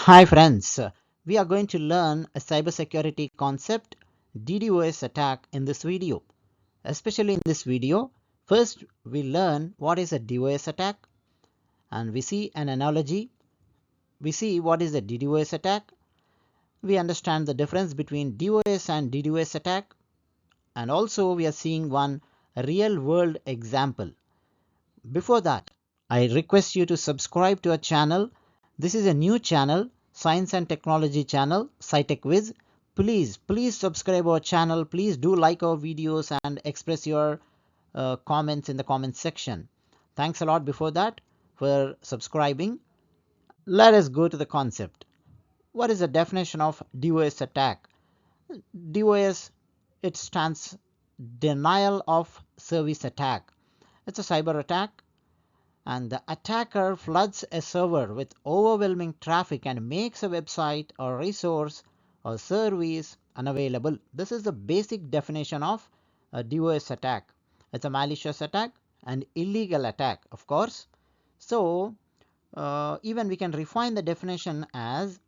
Hi friends, we are going to learn a cybersecurity concept DDoS attack in this video. Especially in this video, first we learn what is a DDoS attack and we see an analogy. We see what is a DDoS attack. We understand the difference between DOS and DDoS attack, and also we are seeing one real world example. Before that, I request you to subscribe to our channel. This is a new channel, science and technology channel, SciTechWiz. Please subscribe our channel. Please do like our videos and express your comments in the comment section. Thanks a lot before that for subscribing. Let us go to the concept. What is the definition of DOS attack? DOS, it stands denial of service attack. It's a cyber attack, and the attacker floods a server with overwhelming traffic and makes a website or resource or service unavailable. This is the basic definition of a DOS attack. It's a malicious attack and illegal attack, of course. So even we can refine the definition as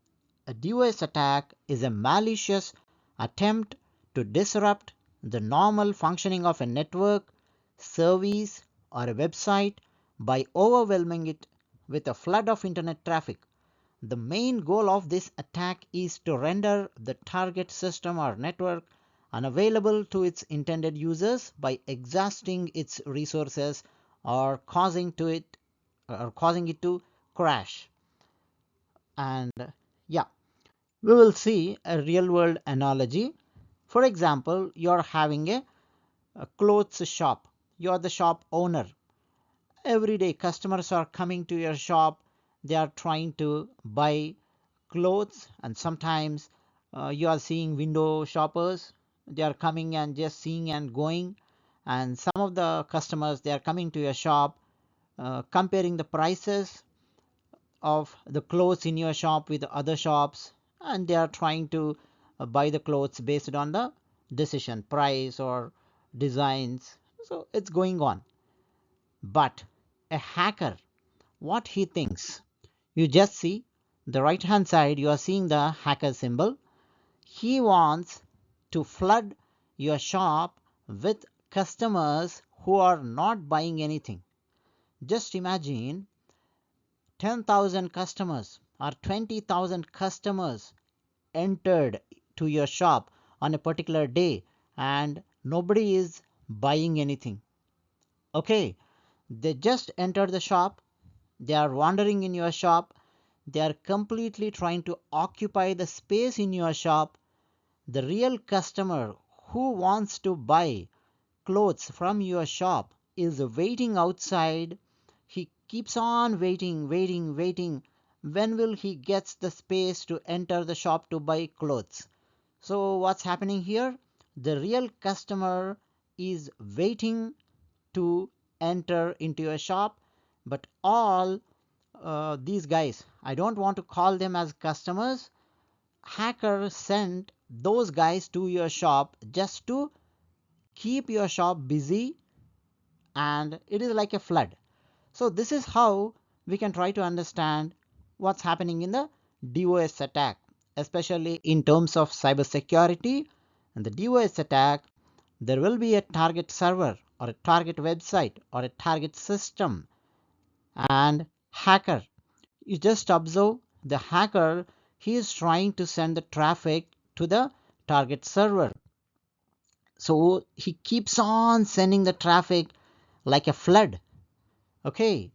a DOS attack is a malicious attempt to disrupt the normal functioning of a network, service, or a website by overwhelming it with a flood of internet traffic. The main goal of this attack is to render the target system or network unavailable to its intended users by exhausting its resources or causing it to crash. And yeah, we will see a real world analogy. For example, you're having a clothes shop. You're the shop owner. Every day customers are coming to your shop. They are trying to buy clothes, and sometimes you are seeing window shoppers. They are coming and just seeing and going, and some of the customers, they are coming to your shop comparing the prices of the clothes in your shop with other shops, and they are trying to buy the clothes based on the decision price or designs. So it's going on. But a hacker, what he thinks, you just see the right hand side, you are seeing the hacker symbol. He wants to flood your shop with customers who are not buying anything. Just imagine 10,000 customers or 20,000 customers entered to your shop on a particular day and nobody is buying anything. Okay, they just entered the shop, they are wandering in your shop, they are completely trying to occupy the space in your shop. The real customer who wants to buy clothes from your shop is waiting outside. He keeps on waiting. When will he gets the space to enter the shop to buy clothes? So what's happening here? The real customer is waiting to enter into a shop, but all these guys, I don't want to call them as customers. Hackers sent those guys to your shop just to keep your shop busy, and it is like a flood. So this is how we can try to understand what's happening in the DOS attack, especially in terms of cybersecurity. And the DOS attack, there will be a target server or a target website or a target system, and hacker, you just observe the hacker, he is trying to send the traffic to the target server. So he keeps on sending the traffic like a flood. Okay,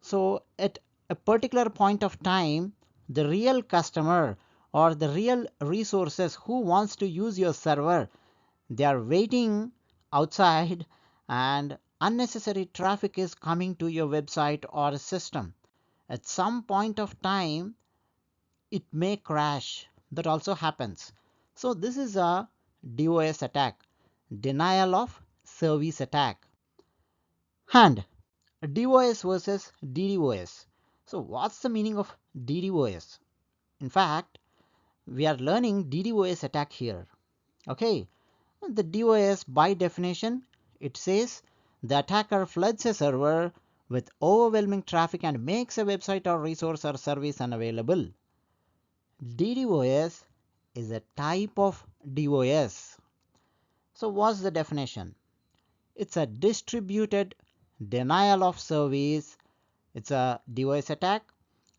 so at a particular point of time, the real customer or the real resources who wants to use your server, they are waiting outside, and unnecessary traffic is coming to your website or system. At some point of time, it may crash. That also happens. So this is a DOS attack, denial of service attack. And DOS versus DDoS. So what's the meaning of DDoS? In fact, we are learning DDoS attack here. Okay, the DOS by definition, it says the attacker floods a server with overwhelming traffic and makes a website or resource or service unavailable. DDoS is a type of DOS. So what's the definition? It's a distributed denial of service. It's a DOS attack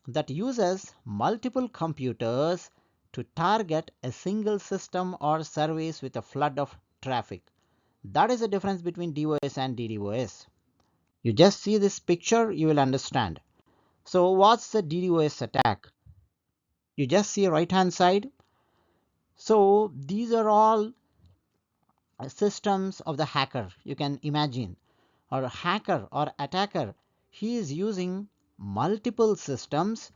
that uses multiple computers to target a single system or service with a flood of traffic. That is the difference between DOS and DDoS. You just see this picture, you will understand. So what's the DDoS attack? You just see right hand side. So these are all systems of the hacker, you can imagine. Or a hacker or attacker, he is using multiple systems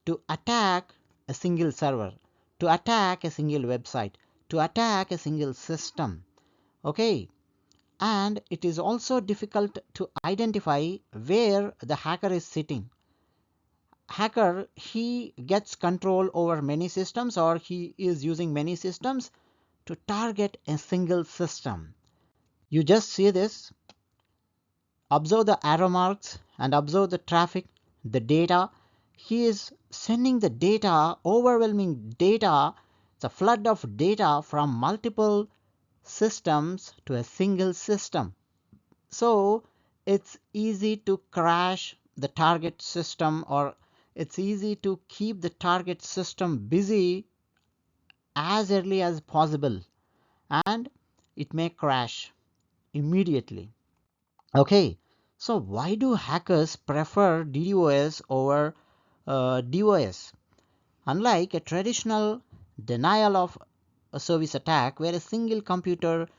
to attack a single server, to attack a single website, to attack a single system. Okay, and it is also difficult to identify where the hacker is sitting. Hacker, he gets control over many systems, or he is using many systems to target a single system. You just see this. Observe the arrow marks and observe the traffic, the data. He is sending the data, overwhelming data. It's a flood of data from multiple systems to a single system. So it's easy to crash the target system, or it's easy to keep the target system busy as early as possible, and it may crash immediately. Okay, so why do hackers prefer DDoS over DOS? Unlike a traditional denial of a service attack where a single computer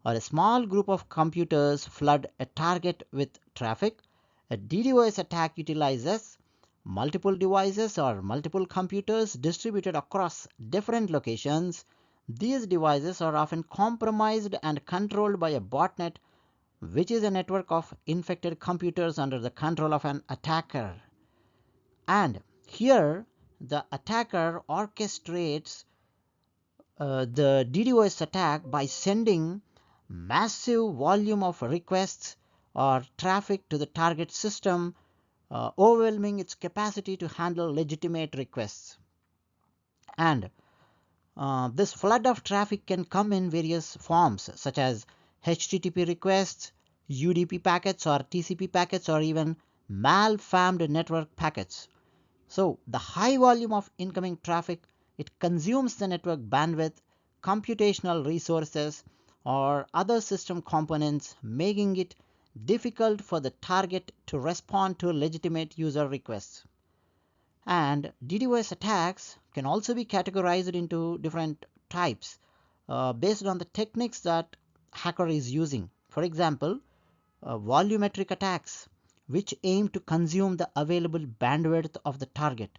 or a small group of computers flood a target with traffic, a DDoS attack utilizes multiple devices or multiple computers distributed across different locations. These devices are often compromised and controlled by a botnet, which is a network of infected computers under the control of an attacker. And here the attacker orchestrates the DDoS attack by sending massive volume of requests or traffic to the target system, overwhelming its capacity to handle legitimate requests. And this flood of traffic can come in various forms, such as HTTP requests, UDP packets or TCP packets, or even malformed network packets. So the high volume of incoming traffic, it consumes the network bandwidth, computational resources, or other system components, making it difficult for the target to respond to legitimate user requests. And DDoS attacks can also be categorized into different types based on the techniques that hacker is using. For example, volumetric attacks, which aim to consume the available bandwidth of the target.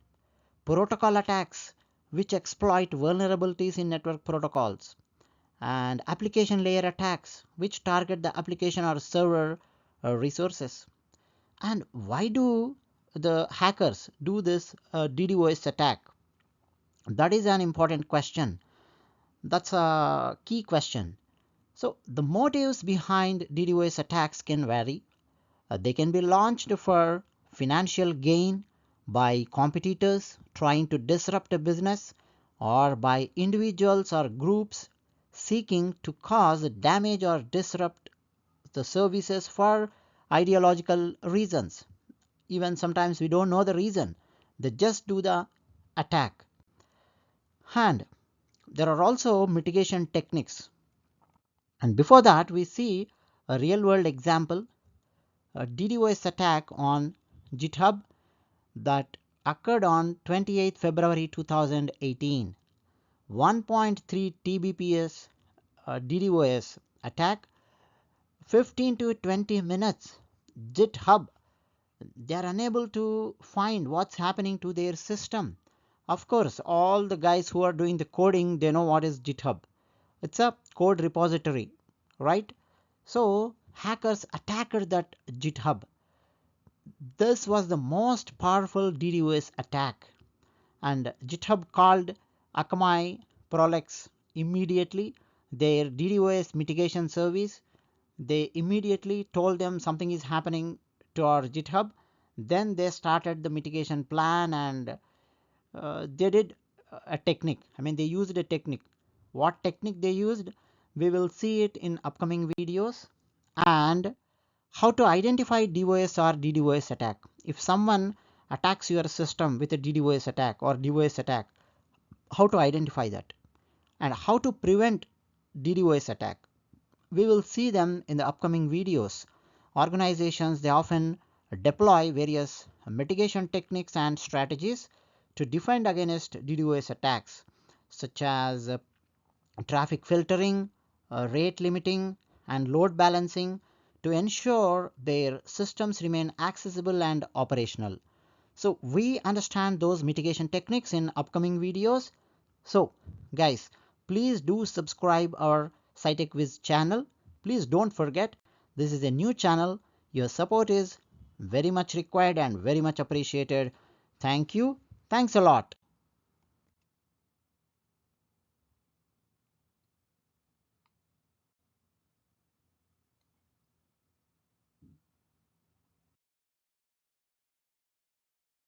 Protocol attacks, which exploit vulnerabilities in network protocols. And application layer attacks, which target the application or server resources. And why do the hackers do this DDoS attack? That is an important question. That's a key question. So the motives behind DDoS attacks can vary. They can be launched for financial gain by competitors trying to disrupt a business, or by individuals or groups seeking to cause damage or disrupt the services for ideological reasons. Even sometimes we don't know the reason, they just do the attack. And there are also mitigation techniques. And before that, we see a real world example, a DDoS attack on GitHub that occurred on 28 February 2018. 1.3 Tbps DDoS attack, 15 to 20 minutes. GitHub, they are unable to find what's happening to their system. Of course, all the guys who are doing the coding, they know what is GitHub. It's a code repository, right? So hackers attacked that GitHub. This was the most powerful DDoS attack, and GitHub called Akamai Prolex immediately, their DDoS mitigation service. They immediately told them something is happening to our GitHub. Then they started the mitigation plan, and they did a technique. I mean, they used a technique. What technique they used, we will see it in upcoming videos. And how to identify DOS or DDoS attack. If someone attacks your system with a DDoS attack or DOS attack, how to identify that, and how to prevent DDoS attack. We will see them in the upcoming videos. Organizations, they often deploy various mitigation techniques and strategies to defend against DDoS attacks, such as traffic filtering, rate limiting, and load balancing to ensure their systems remain accessible and operational. So we understand those mitigation techniques in upcoming videos. So guys, please do subscribe our SciTechWiz channel. Please don't forget, this is a new channel. Your support is very much required and very much appreciated. Thank you. Thanks a lot.